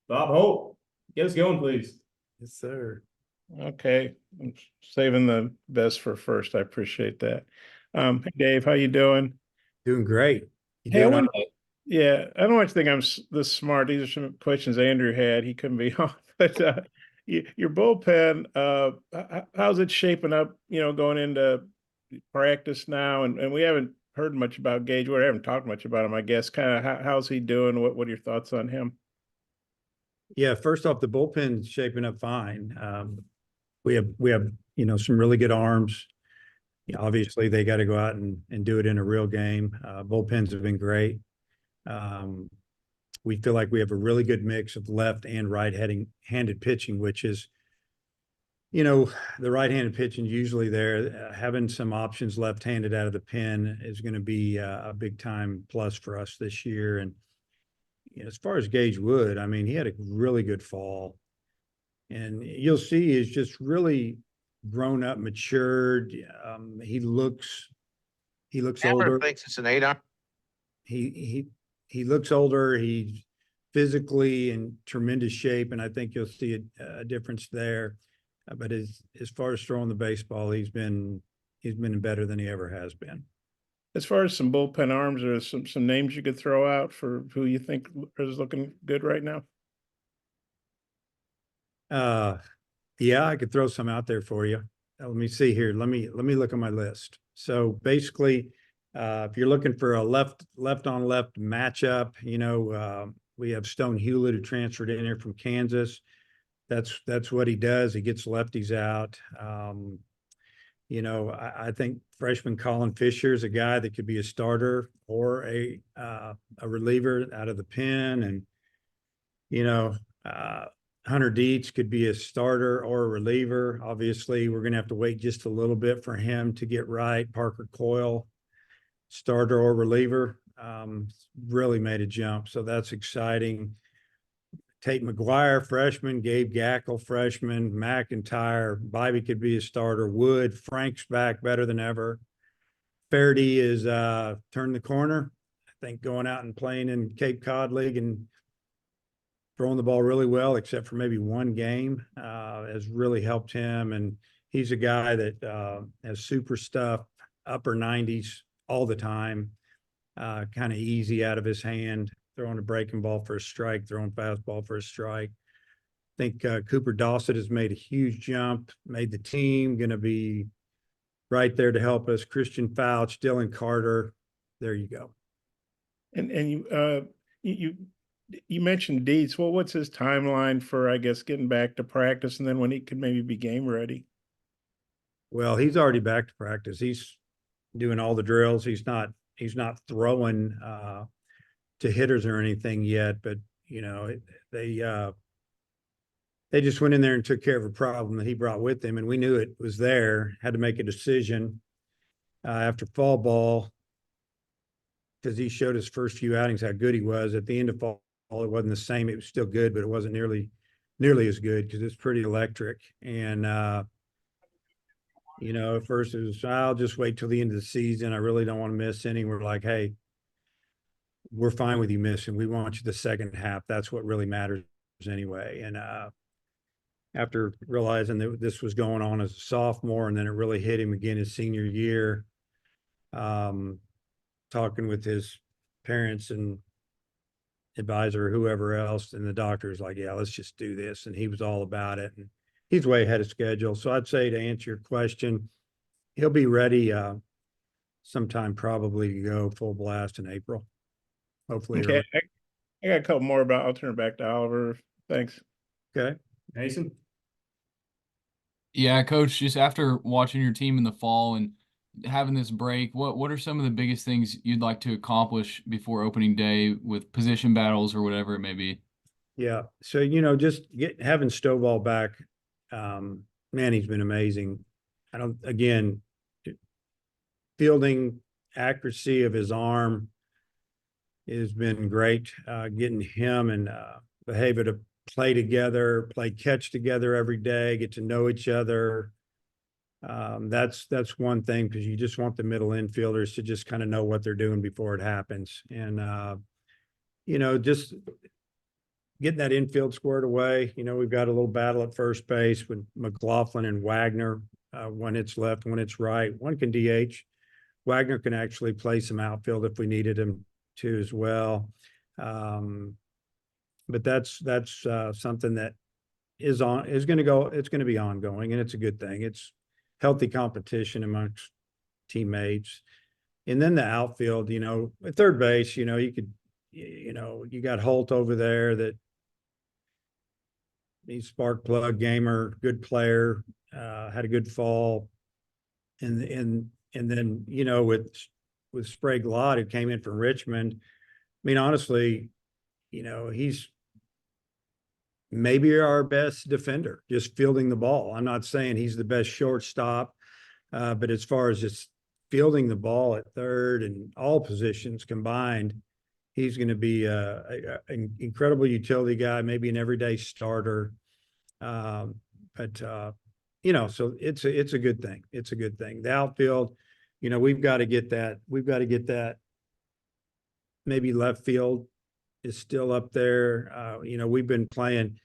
Bob Hope, get us going, please. Yes, sir. Okay, I'm saving the best for first. I appreciate that. Hey Dave, how you doing? Doing great. You Hey, doing yeah, I don't want you to think I'm this smart. These are some questions Andrew had. He couldn't be on, but your bullpen, how's it shaping up? Going into practice now, and we haven't heard much about Gage. We haven't talked much about him. I guess kind of how's he doing? What are your thoughts on him? Yeah, first off, the bullpen's shaping up fine. We have some really good arms. Obviously, they got to go out and do it in a real game. Bullpens have been great. We feel like we have a really good mix of left and right-handed pitching, which is, the right-handed pitching usually there. Having some options left-handed out of the pen is going to be a big time plus for us this year. And as far as Gage Wood, I mean, he had a really good fall, and you'll see he's just really grown up, matured. He looks older. Thinks it's an 8-iron. He looks older. He's physically in tremendous shape, and I think you'll see a difference there. But as far as throwing the baseball, he's been better than he ever has been. As far as some bullpen arms, or some names you could throw out for who you think is looking good right now? Yeah, I could throw some out there for you. Let me see here. Let me look at my list. So basically, if you're looking for a left on left matchup, we have Stone Hewlett, who transferred in here from Kansas. That's what he does. He gets lefties out. I think freshman Colin Fisher is a guy that could be a starter or a reliever out of the pen. And, Hunter Dietz could be a starter or a reliever. Obviously, we're going to have to wait just a little bit for him to get right. Parker Coyle, starter or reliever, really made a jump. So that's exciting. Tate McGuire, freshman. Gabe Gackle, freshman. McIntyre. Bobby could be a starter. Wood. Frank's back better than ever. Faraday is turned the corner. I think going out and playing in Cape Cod League and throwing the ball really well, except for maybe one game, has really helped him. And he's a guy that has super stuff, upper 90s all the time, kind of easy out of his hand, throwing a breaking ball for a strike, throwing fastball for a strike. I think Cooper Dawson has made a huge jump, made the team, going to be right there to help us. Christian Fouch, Dylan Carter. There you go. And you mentioned Dietz. Well, what's his timeline for, I guess, getting back to practice, and then when he could maybe be game ready? Well, he's already back to practice. He's doing all the drills. He's not throwing to hitters or anything yet, but they just went in there and took care of a problem that he brought with him, and we knew it was there. Had to make a decision after fall ball, because he showed his first few outings how good he was. At the end of fall, it wasn't the same. It was still good, but it wasn't nearly as good because it's pretty electric. And at first it was, I'll just wait till the end of the season. I really don't want to miss any. We're like, hey, we're fine with you missing. We want you the second half. That's what really matters anyway. And after realizing that this was going on as a sophomore, and then it really hit him again his senior year, talking with his parents and advisor, whoever else, and the doctor's like, yeah, let's just do this. And he was all about it. And he's way ahead of schedule. So I'd say, to answer your question, he'll be ready sometime probably to go full blast in April. Hopefully. Okay. I got a couple more, but I'll turn it back to Oliver. Thanks. Okay. Mason? Yeah, Coach, just after watching your team in the fall and having this break, what are some of the biggest things you'd like to accomplish before opening day with position battles or whatever it may be? Yeah. So, just having Stovall back, man, he's been amazing. Fielding accuracy of his arm has been great. Getting him and Behavior to play together, play catch together every day, get to know each other. That's one thing, because you just want the middle infielders to just kind of know what they're doing before it happens. And, just getting that infield squared away. You know, we've got a little battle at first base with McLaughlin and Wagner. One hits left, one hits right. One can DH. Wagner can actually play some outfield if we needed him to as well. But that's something that is going to be ongoing, and it's a good thing. It's healthy competition amongst teammates. And then the outfield, you know, at third base, you know, you got Holt over there that he's spark plug gamer, good player, had a good fall. And then, you know, with Sprague Lott, who came in from Richmond, I mean, honestly, you know, he's maybe our best defender, just fielding the ball. I'm not saying he's the best shortstop, but as far as just fielding the ball at third and all positions combined, he's going to be an incredible utility guy, maybe an everyday starter. But you know, so it's a good thing. It's a good thing. The outfield, you know, we've got to get that. Maybe left field is still up there. You know, we've been playing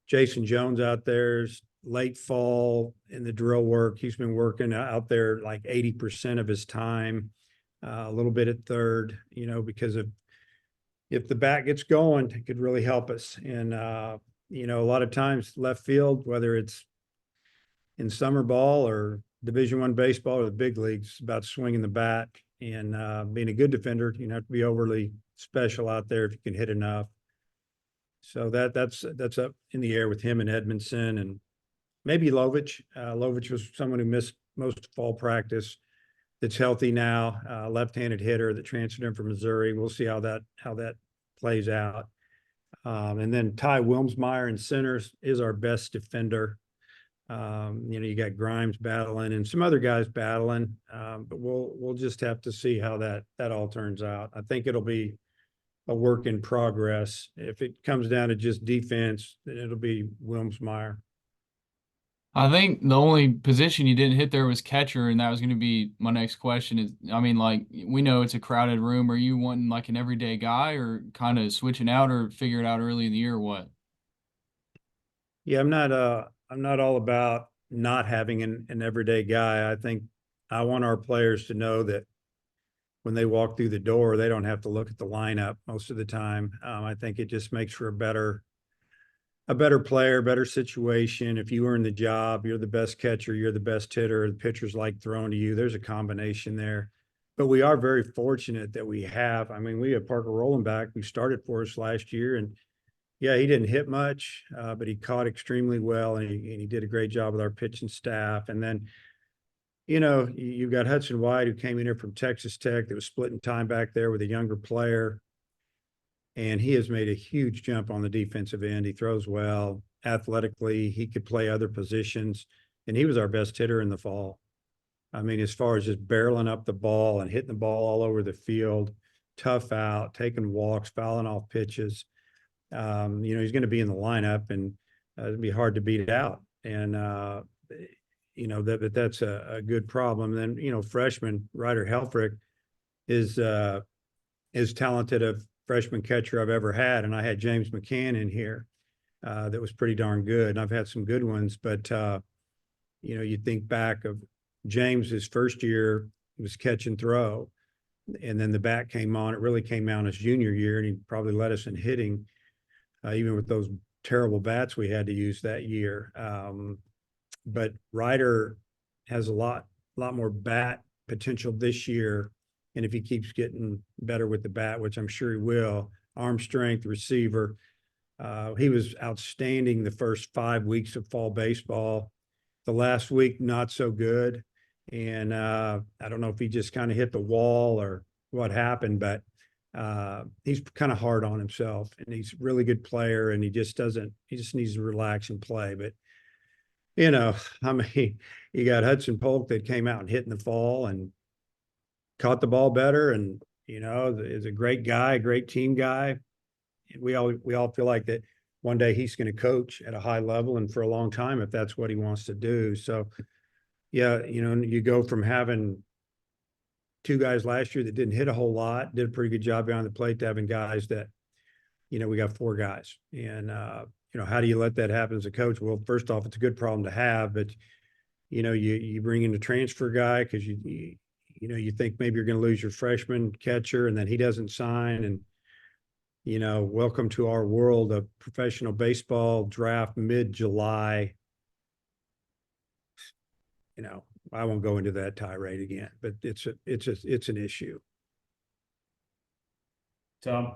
Jason Jones out there's late fall in the drill work. He's been working out there like 80% of his time, a little bit at third, you know, because if the bat gets going, it could really help us. And, you know, a lot of times left field, whether it's in summer ball or Division I baseball or the big leagues, it's about swinging the bat and being a good defender. You don't have to be overly special out there if you can hit enough. So that's up in the air with him and Edmondson and maybe Lovich. Lovich was someone who missed most of fall practice. That's healthy now, left-handed hitter that transferred in from Missouri. We'll see how that plays out. And then Ty Wilmsmeyer in centers is our best defender. You know, you got Grimes battling and some other guys battling, but we'll just have to see how that all turns out. I think it'll be a work in progress. If it comes down to just defense, then it'll be Wilmsmeyer. I think the only position you didn't hit there was catcher, and that was going to be my next question. Is, I mean, like, we know it's a crowded room. Are you wanting like an everyday guy, or kind of switching out, or figure it out early in the year, or what? Yeah, I'm not all about not having an everyday guy. I think I want our players to know that when they walk through the door, they don't have to look at the lineup most of the time. I think it just makes for a better player, better situation. If you earn the job, you're the best catcher, you're the best hitter, the pitchers like throwing to you. There's a combination there. But we are very fortunate that we have Parker Rollenbach, who started for us last year. And yeah, he didn't hit much, but he caught extremely well, and he did a great job with our pitching staff. And then, you know, you've got Hudson White, who came in here from Texas Tech, that was splitting time back there with a younger player. And he has made a huge jump on the defensive end. He throws well athletically. He could play other positions, and he was our best hitter in the fall. I mean, as far as just barreling up the ball and hitting the ball all over the field, tough out, taking walks, fouling off pitches. You know, he's going to be in the lineup, and it'd be hard to beat it out. And, you know, that's a good problem. And then, you know, freshman Ryder Helfrich is talented of freshman catcher I've ever had. And I had James McCann in here that was pretty darn good. And I've had some good ones, but, you know, you think back of James, his first year, he was catch and throw. And then the bat came on. It really came out his junior year, and he probably led us in hitting, even with those terrible bats we had to use that year. But Ryder has a lot more bat potential this year. And if he keeps getting better with the bat, which I'm sure he will, arm strength, receiver, he was outstanding the first 5 weeks of fall baseball. The last week, not so good. And I don't know if he just kind of hit the wall or what happened, but he's kind of hard on himself, and he's a really good player, and he just needs to relax and play. But, you know, I mean, you got Hudson Polk that came out and hit in the fall and caught the ball better, and, you know, is a great guy, a great team guy. We all feel like that one day he's going to coach at a high level, and for a long time, if that's what he wants to do. So, yeah, you know, you go from having two guys last year that didn't hit a whole lot, did a pretty good job behind the plate, to having guys that, we got 4 guys. And, how do you let that happen as a coach? Well, first off, it's a good problem to have, but, you bring in a transfer guy because you think maybe you're going to lose your freshman catcher and then he doesn't sign. And, welcome to our world of professional baseball draft mid-July. I won't go into that tirade again, but it's an issue. Tom.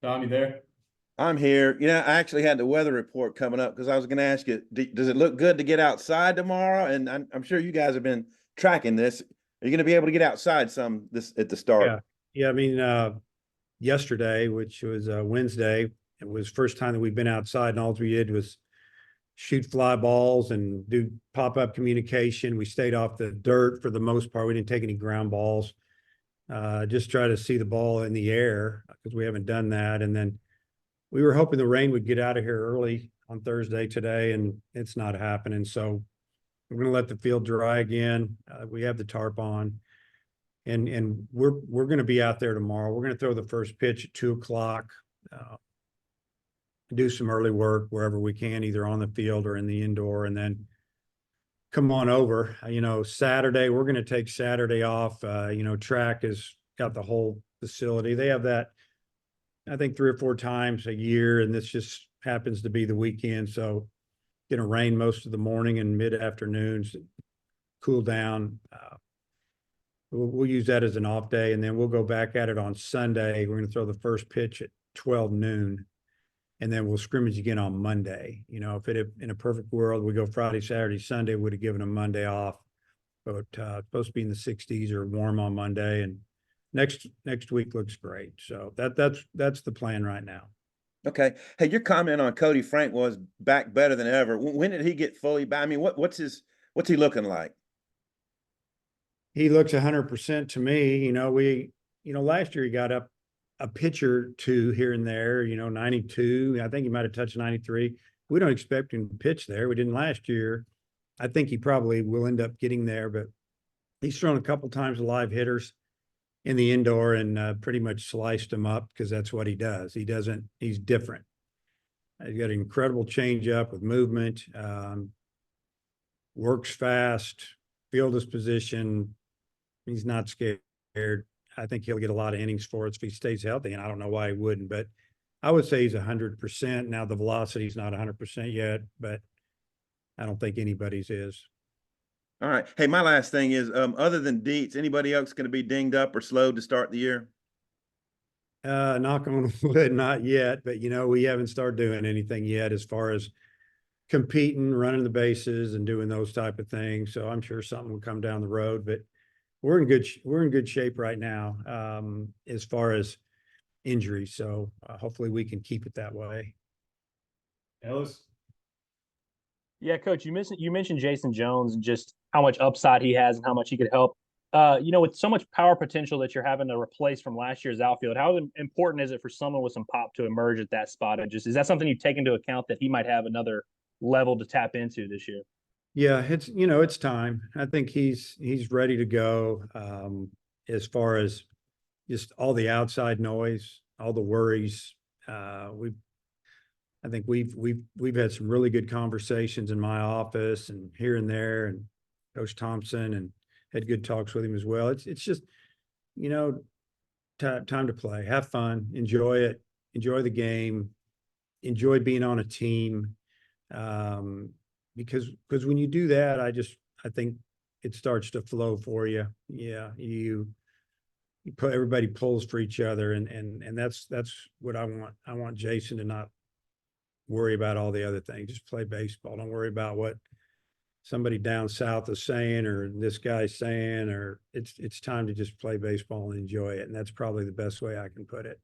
Tom, you there? I'm here. I actually had the weather report coming up because I was going to ask you, does it look good to get outside tomorrow? And I'm sure you guys have been tracking this. Are you going to be able to get outside some at the start? Yeah. I mean, yesterday, which was Wednesday, it was first time that we've been outside, and all we did was shoot fly balls and do pop-up communication. We stayed off the dirt for the most part. We didn't take any ground balls. Just try to see the ball in the air because we haven't done that. And then we were hoping the rain would get out of here early on Thursday today, and it's not happening. So we're going to let the field dry again. We have the tarp on, and we're going to be out there tomorrow. We're going to throw the first pitch at 2:00. Do some early work wherever we can, either on the field or in the indoor, and then come on over. Saturday, we're going to take Saturday off. Track has got the whole facility. They have that, I think, 3 or 4 times a year, and this just happens to be the weekend. So going to rain most of the morning and mid-afternoons, cool down. We'll use that as an off day, and then we'll go back at it on Sunday. We're going to throw the first pitch at 12 noon. And then we'll scrimmage again on Monday. If in a perfect world, we go Friday, Saturday, Sunday, would have given them Monday off. But supposed to be in the 60s or warm on Monday, and next week looks great. So that's the plan right now. Okay. Hey, your comment on Cody Frank was back better than ever. When did he get fully back? I mean, what's he looking like? He looks 100% to me. Last year he got up a pitch or two here and there, 92. I think he might have touched 93. We don't expect him to pitch there. We didn't last year. I think he probably will end up getting there, but he's thrown a couple times live hitters in the indoor and pretty much sliced them up because that's what he does. He's different. He's got an incredible changeup with movement, works fast, field his position. He's not scared. I think he'll get a lot of innings for us if he stays healthy, and I don't know why he wouldn't, but I would say he's 100%. Now the velocity is not 100% yet, but I don't think anybody's is. All right. Hey, my last thing is, other than Dietz, anybody else going to be dinged up or slowed to start the year? Knock on wood, not yet, but we haven't started doing anything yet as far as competing, running the bases and doing those type of things. So I'm sure something will come down the road, but we're in good shape right now as far as injuries. So hopefully we can keep it that way. Ellis. Yeah, Coach, you mentioned Jason Jones and just how much upside he has and how much he could help. With so much power potential that you're having to replace from last year's outfield, how important is it for someone with some pop to emerge at that spot? And just, is that something you take into account that he might have another level to tap into this year? Yeah, it's time. I think he's ready to go. As far as just all the outside noise, all the worries. I think we've had some really good conversations in my office and here and there, and Coach Thompson, and had good talks with him as well. It's just, time to play, have fun, enjoy it, enjoy the game, enjoy being on a team. Because when you do that, I think it starts to flow for you. Yeah, you put, everybody pulls for each other, and that's what I want. I want Jason to not worry about all the other things. Just play baseball. Don't worry about what somebody down south is saying or this guy's saying, or it's time to just play baseball and enjoy it. And that's probably the best way I can put it.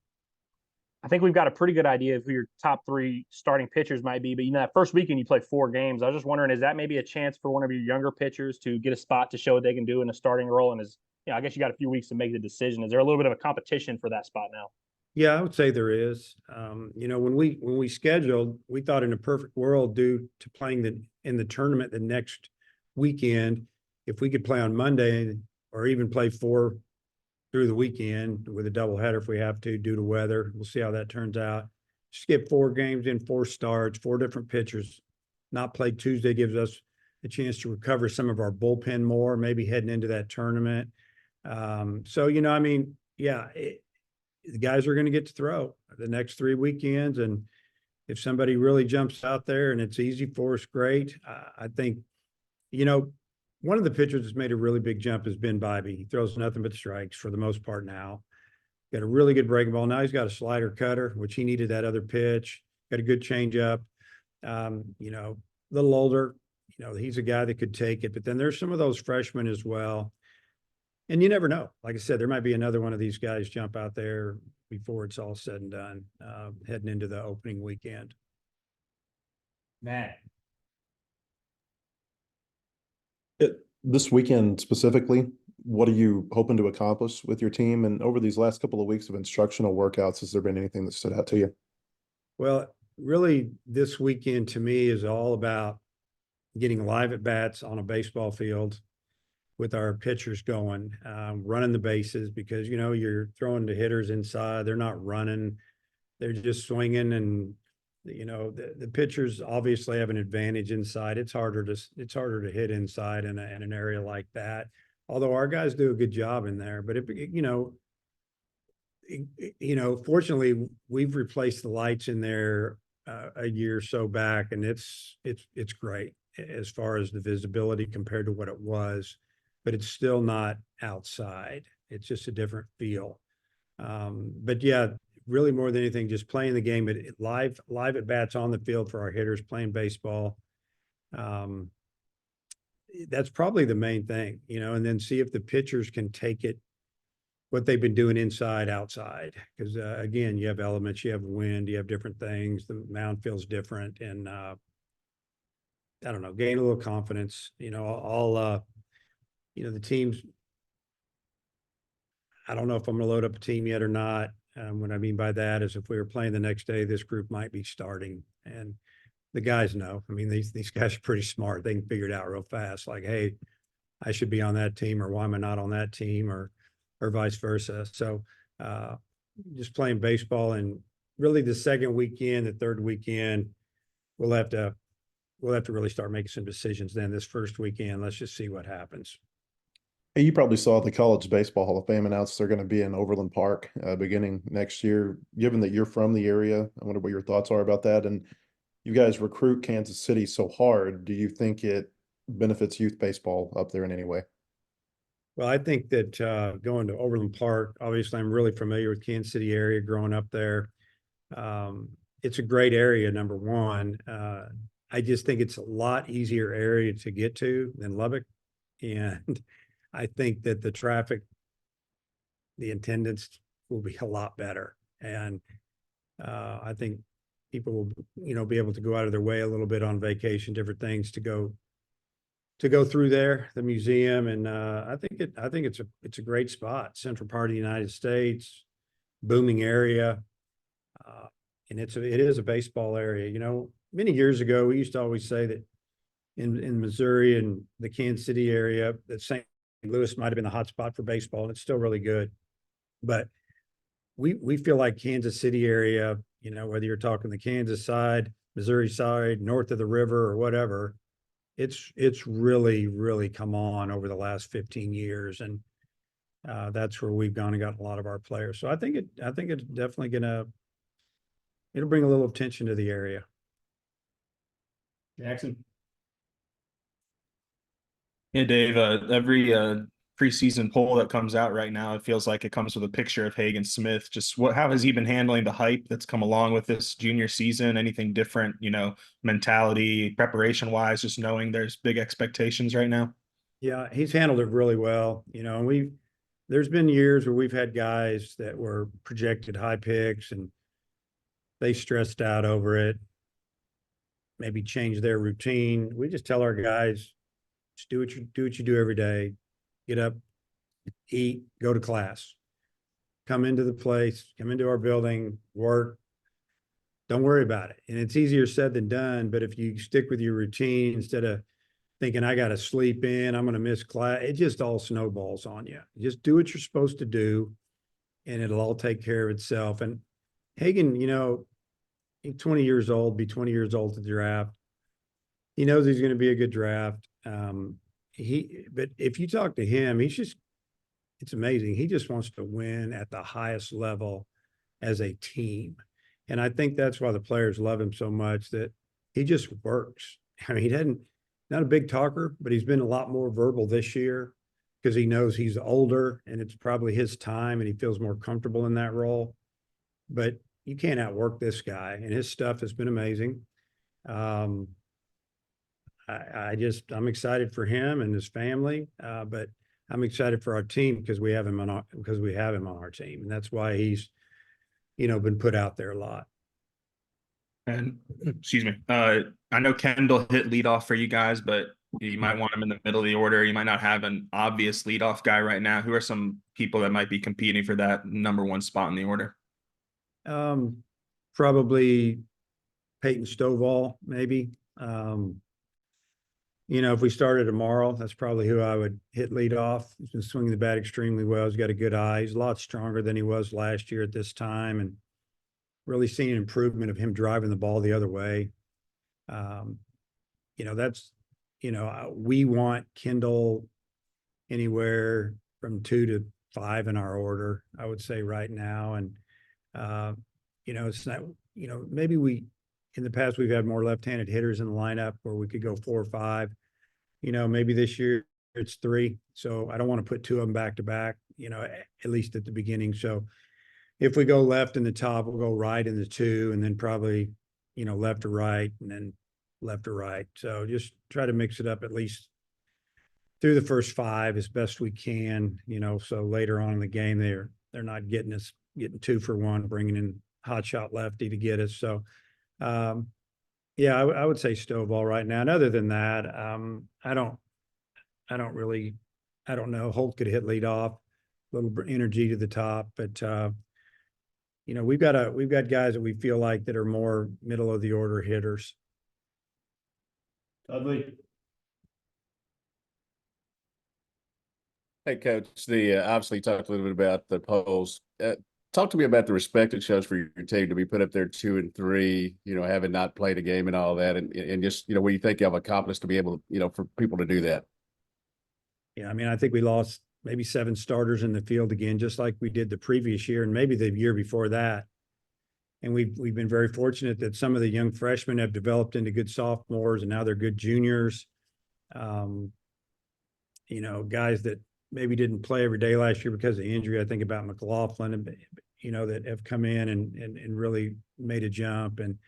I think we've got a pretty good idea of who your top 3 starting pitchers might be, but that first weekend you play 4 games. I was just wondering, is that maybe a chance for one of your younger pitchers to get a spot to show what they can do in a starting role? And I guess you got a few weeks to make the decision. Is there a little bit of a competition for that spot now? Yeah, I would say there is. When we scheduled, we thought in a perfect world, due to playing in the tournament the next weekend, if we could play on Monday or even play 4 through the weekend with a doubleheader if we have to due to weather. We'll see how that turns out. Just get 4 games in, 4 starts, 4 different pitchers. Not played Tuesday gives us a chance to recover some of our bullpen more, maybe heading into that tournament. So, you know, I mean, yeah, the guys are going to get to throw the next 3 weekends. And if somebody really jumps out there and it's easy for us, great. I think, you know, one of the pitchers that's made a really big jump is Ben Bybee. He throws nothing but strikes for the most part now. Got a really good breaking ball. Now he's got a slider cutter, which he needed that other pitch. Got a good changeup. You know, a little older. You know, he's a guy that could take it. But then there's some of those freshmen as well. And you never know. Like I said, there might be another one of these guys jump out there before it's all said and done, heading into the opening weekend. Matt. This weekend specifically, what are you hoping to accomplish with your team? And over these last couple of weeks of instructional workouts, has there been anything that stood out to you? Well, really, this weekend to me is all about getting live at bats on a baseball field with our pitchers going, running the bases, because, you know, you're throwing the hitters inside. They're not running. They're just swinging. And, you know, the pitchers obviously have an advantage inside. It's harder to hit inside in an area like that. Although our guys do a good job in there, but fortunately we've replaced the lights in there a year or so back, and it's great as far as the visibility compared to what it was, but it's still not outside. It's just a different feel. But yeah, really more than anything, just playing the game at live at bats on the field for our hitters, playing baseball. That's probably the main thing, you know, and then see if the pitchers can take it, what they've been doing inside, outside. Because again, you have elements, you have wind, you have different things. The mound feels different, and I don't know, gain a little confidence. You know, the teams. I don't know if I'm going to load up a team yet or not. What I mean by that is if we were playing the next day, this group might be starting, and the guys know. I mean, these guys are pretty smart. They can figure it out real fast. Like, hey, I should be on that team, or why am I not on that team, or vice versa. So just playing baseball, and really the second weekend, the third weekend, we'll have to really start making some decisions. Then this first weekend, let's just see what happens. Hey, you probably saw the College Baseball Hall of Fame announced they're going to be in Overland Park beginning next year. Given that you're from the area, I wonder what your thoughts are about that. And you guys recruit Kansas City so hard. Do you think it benefits youth baseball up there in any way? Well, I think that going to Overland Park, obviously I'm really familiar with Kansas City area growing up there. It's a great area, number one. I just think it's a lot easier area to get to than Lubbock. And I think that the traffic, the attendance will be a lot better. And I think people will, you know, be able to go out of their way a little bit on vacation, different things to go through there, the museum. And I think it's a great spot. Central part of the United States, booming area. And it is a baseball area. You know, many years ago, we used to always say that in Missouri and the Kansas City area, that St. Louis might have been the hot spot for baseball, and it's still really good. But we feel like Kansas City area, you know, whether you're talking the Kansas side, Missouri side, north of the river, or whatever, it's really, really come on over the last 15 years. And that's where we've gone and gotten a lot of our players. So I think it's definitely it'll bring a little attention to the area. Jackson. Yeah, Dave, every preseason poll that comes out right now, it feels like it comes with a picture of Hagen Smith. Just how has he been handling the hype that's come along with this junior season? Anything different, you know, mentality, preparation wise, just knowing there's big expectations right now? Yeah, he's handled it really well. You know, and there's been years where we've had guys that were projected high picks and they stressed out over it, maybe change their routine. We just tell our guys, just do what you do every day. Get up, eat, go to class, come into the place, come into our building, work. Don't worry about it. And it's easier said than done. But if you stick with your routine instead of thinking I got to sleep in, I'm going to miss class. It just all snowballs on you. Just do what you're supposed to do, and it'll all take care of itself. And Hagen, he's 20 years old, be 20 years old to draft. He knows he's going to be a good draft. But if you talk to him, it's amazing. He just wants to win at the highest level as a team. And I think that's why the players love him so much, that he just works. I mean, not a big talker, but he's been a lot more verbal this year because he knows he's older and it's probably his time and he feels more comfortable in that role. But you can't outwork this guy, and his stuff has been amazing. I'm excited for him and his family, but I'm excited for our team because we have him on our team, and that's why he's, been put out there a lot. And excuse me, I know Kendall hit leadoff for you guys, but you might want him in the middle of the order. You might not have an obvious leadoff guy right now. Who are some people that might be competing for that number one spot in the order? Probably Peyton Stovall, maybe. If we started tomorrow, that's probably who I would hit lead off. He's been swinging the bat extremely well. He's got a good eye. He's a lot stronger than he was last year at this time, and really seen an improvement of him driving the ball the other way. We want Kendall anywhere from 2 to 5 in our order, I would say right now. And, it's not, maybe in the past, we've had more left-handed hitters in the lineup where we could go 4 or 5. Maybe this year it's 3. So I don't want to put 2 of them back to back, at least at the beginning. So if we go left in the top, we'll go right in the 2, and then probably, left to right, and then left to right. So just try to mix it up at least through the first 5 as best we can, so later on in the game, they're not getting 2 for 1, bringing in hot shot lefty to get us. So, I would say Stovall right now. And other than that, I don't know. Holt could hit lead off, a little energy to the top, but we've got guys that we feel like that are more middle of the order hitters. Dudley. Hey, Coach. Obviously you talked a little bit about the polls. Talk to me about the respect it shows for your team to be put up there 2 and 3. Having not played a game and all that, and just what you think you have accomplished to be able to, for people to do that. Yeah, I mean, I think we lost maybe 7 starters in the field again, just like we did the previous year and maybe the year before that. And we've been very fortunate that some of the young freshmen have developed into good sophomores, and now they're good juniors. Guys that maybe didn't play every day last year because of injury. I think about McLaughlin, and that have come in and really made a jump. And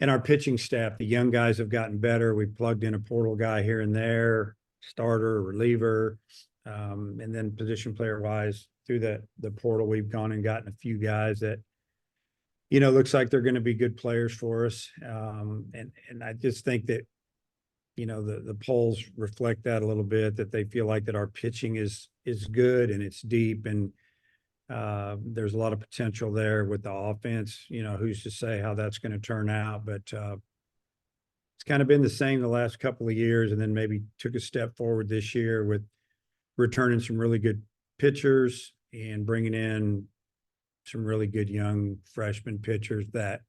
our pitching staff, the young guys have gotten better. We plugged in a portal guy here and there, starter, reliever, and then position player wise through the portal, we've gone and gotten a few guys that looks like they're going to be good players for us. And I just think that the polls reflect that a little bit, that they feel like that our pitching is good and it's deep, and there's a lot of potential there with the offense. Who's to say how that's going to turn out, but it's kind of been the same the last couple of years, and then maybe took a step forward this year with returning some really good pitchers and bringing in some really good young freshman pitchers that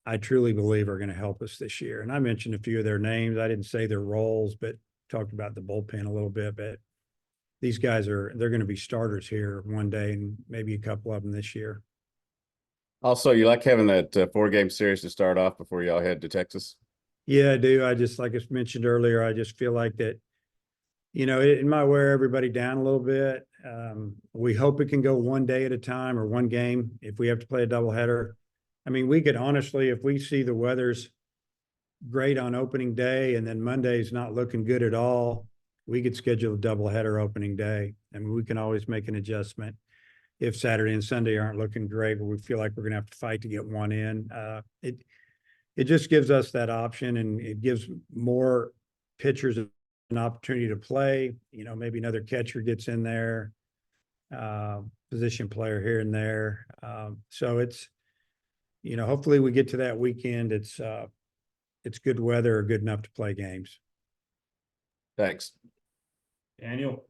I truly believe are going to help us this year. And I mentioned a few of their names. I didn't say their roles, but talked about the bullpen a little bit. But these guys they're going to be starters here one day, and maybe a couple of them this year. Also, you like having that 4-game series to start off before y'all head to Texas? Yeah, I do. Like I mentioned earlier, I just feel like that, it might wear everybody down a little bit. We hope it can go one day at a time or one game. If we have to play a doubleheader, I mean, we could honestly, if we see the weather's great on opening day and then Monday's not looking good at all, we could schedule a doubleheader opening day. I mean, we can always make an adjustment if Saturday and Sunday aren't looking great, but we feel like we're going to have to fight to get one in. It just gives us that option, and it gives more pitchers an opportunity to play. Maybe another catcher gets in there, position player here and there. So it's, hopefully we get to that weekend. It's good weather or good enough to play games. Thanks. Daniel.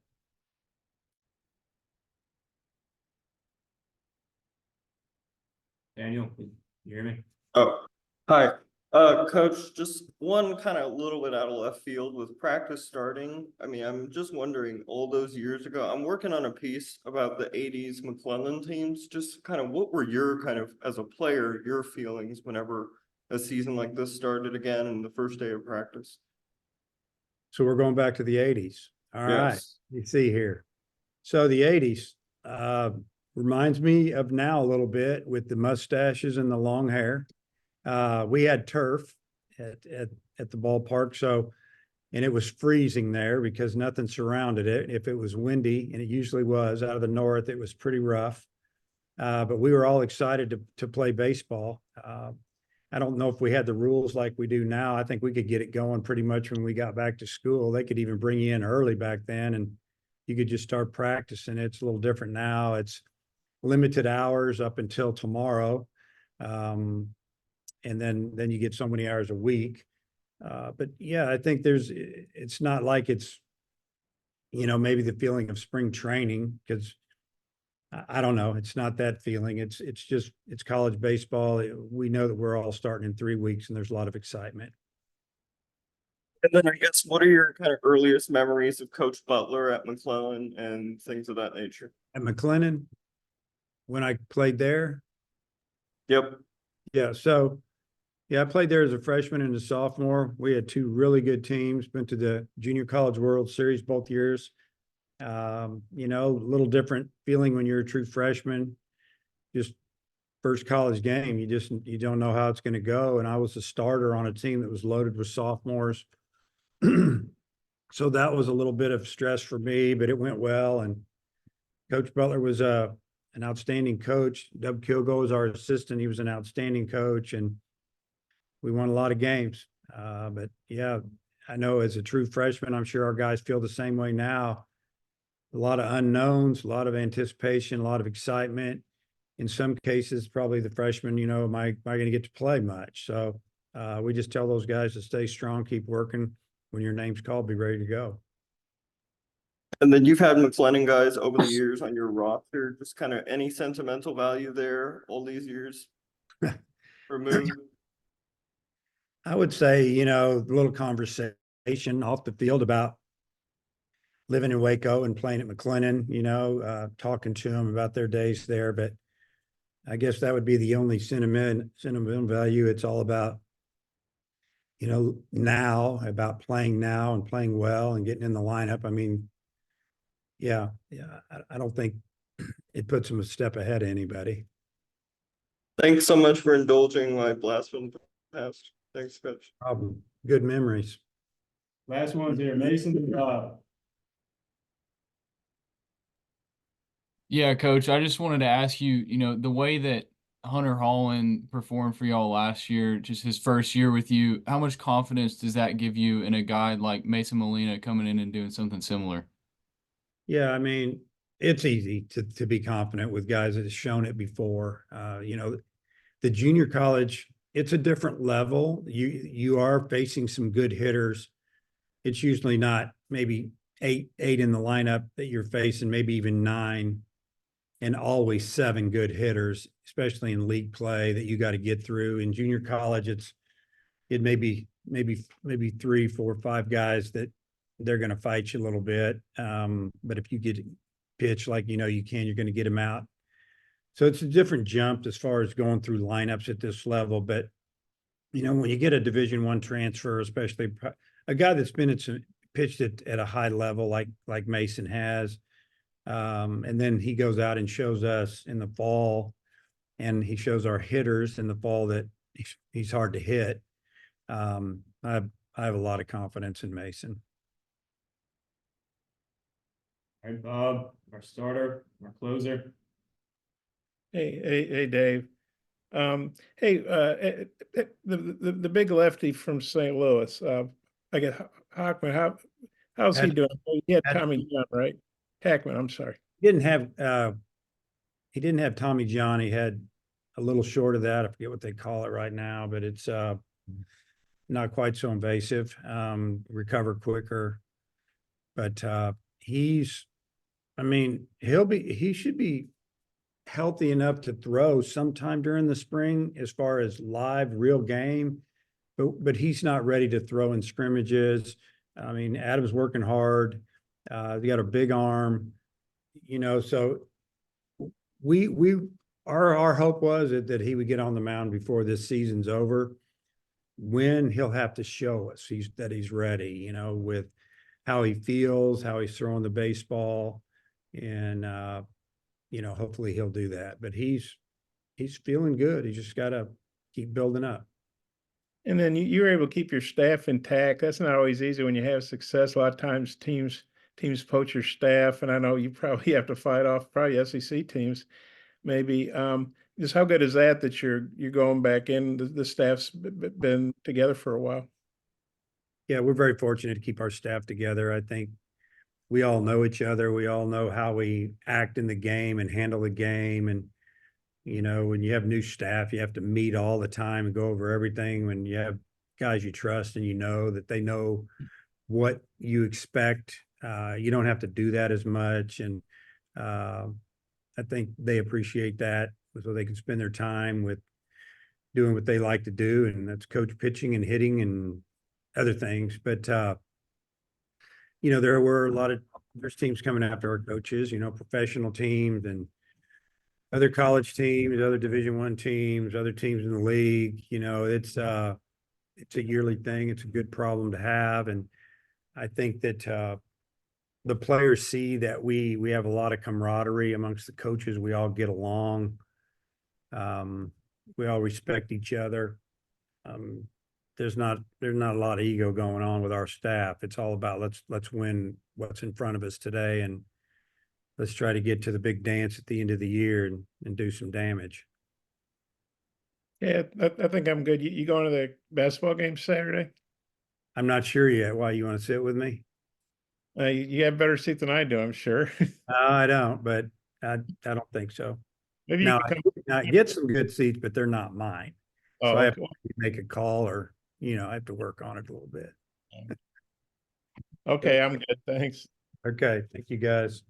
Daniel, you hear me? Oh, hi. Coach, just one kind of little bit out of left field with practice starting. I mean, I'm just wondering, all those years ago, I'm working on a piece about the 80s McClellan teams. Just kind of what were your kind of, as a player, your feelings whenever a season like this started again and the first day of practice? So we're going back to the 80s. All right. Yes. You see here. So the 80s reminds me of now a little bit with the mustaches and the long hair. We had turf at the ballpark. So, and it was freezing there because nothing surrounded it. If it was windy, and it usually was out of the north, it was pretty rough. But we were all excited to play baseball. I don't know if we had the rules like we do now. I think we could get it going pretty much when we got back to school. They could even bring you in early back then and you could just start practicing. It's a little different now. It's limited hours up until tomorrow. And then you get so many hours a week. But yeah, I think it's not like it's, maybe the feeling of spring training, because I don't know. It's not that feeling. It's college baseball. We know that we're all starting in 3 weeks and there's a lot of excitement. And then I guess, what are your kind of earliest memories of Coach Butler at McClellan and things of that nature? At McLennan, when I played there. Yep. Yeah. So, yeah, I played there as a freshman and a sophomore. We had two really good teams, been to the Junior College World Series both years. A little different feeling when you're a true freshman, just first college game. You don't know how it's going to go. And I was a starter on a team that was loaded with sophomores. So that was a little bit of stress for me, but it went well. And Coach Butler was an outstanding coach. Dub Kilgo was our assistant. He was an outstanding coach, and we won a lot of games. But yeah, I know as a true freshman, I'm sure our guys feel the same way now. A lot of unknowns, a lot of anticipation, a lot of excitement. In some cases, probably the freshmen, am I going to get to play much? So we just tell those guys to stay strong, keep working. When your name's called, be ready to go. And then you've had McClellan guys over the years on your roster. Just kind of any sentimental value there all these years removed? I would say, a little conversation off the field about living in Waco and playing at McLennan, talking to them about their days there. But I guess that would be the only sentimental value. It's all about, now, about playing now and playing well and getting in the lineup. I mean, yeah, I don't think it puts them a step ahead of anybody. Thanks so much for indulging my blast from the past. Thanks, Coach. Problem. Good memories. Last one's here, Mason. Yeah, Coach, I just wanted to ask you, the way that Hunter Holland performed for y'all last year, just his first year with you, how much confidence does that give you in a guy like Mason Molina coming in and doing something similar? Yeah, I mean, it's easy to be confident with guys that have shown it before. The junior college, it's a different level. You are facing some good hitters. It's usually not maybe eight in the lineup that you're facing, maybe even 9. And always 7 good hitters, especially in league play, that you got to get through. In junior college, it may be maybe 3, 4, 5 guys that they're going to fight you a little bit. But if you get pitch like you're going to get them out. So it's a different jump as far as going through lineups at this level. But when you get a Division I transfer, especially a guy that's been pitched at a high level like Mason has. And then he goes out and shows us in the fall, and he shows our hitters in the fall that he's hard to hit. I have a lot of confidence in Mason. All right, Bob, our starter, our closer. Hey, Dave. The big lefty from St. Louis. I guess Hockman. How's he doing? He had Tommy John, right? Hackman. I'm sorry. He didn't have Tommy John. He had a little short of that. I forget what they call it right now, but it's not quite so invasive. Recover quicker. But he should be healthy enough to throw sometime during the spring as far as live real game. But he's not ready to throw in scrimmages. I mean, Adam's working hard. He got a big arm, so our hope was that he would get on the mound before this season's over. When he'll have to show us that he's ready, with how he feels, how he's throwing the baseball, and hopefully he'll do that. But he's feeling good. He just got to keep building up. And then you were able to keep your staff intact. That's not always easy when you have success. A lot of times teams poach your staff, and I know you probably have to fight off probably SEC teams. Maybe just how good is that you're going back in? The staff's been together for a while. Yeah, we're very fortunate to keep our staff together. I think we all know each other. We all know how we act in the game and handle the game. And, when you have new staff, you have to meet all the time and go over everything. When you have guys you trust and that they know what you expect, you don't have to do that as much. And I think they appreciate that, so they can spend their time with doing what they like to do. And that's coach pitching and hitting and other things. But, there were there's teams coming after our coaches, professional teams and other college teams, other Division I teams, other teams in the league. It's a yearly thing. It's a good problem to have. And I think that the players see that we have a lot of camaraderie amongst the coaches. We all get along. We all respect each other. There's not a lot of ego going on with our staff. It's all about let's win what's in front of us today, and let's try to get to the big dance at the end of the year and do some damage. Yeah, I think I'm good. You going to the basketball game Saturday? I'm not sure yet. Why, you want to sit with me? You have better seat than I do, I'm sure. I don't, but I don't think so. Maybe Now, you can come. I get some good seats, but they're not mine. Oh, So I have okay. to make a call, or, I have to work on it a little bit. Okay, I'm good. Thanks. Okay. Thank you, guys.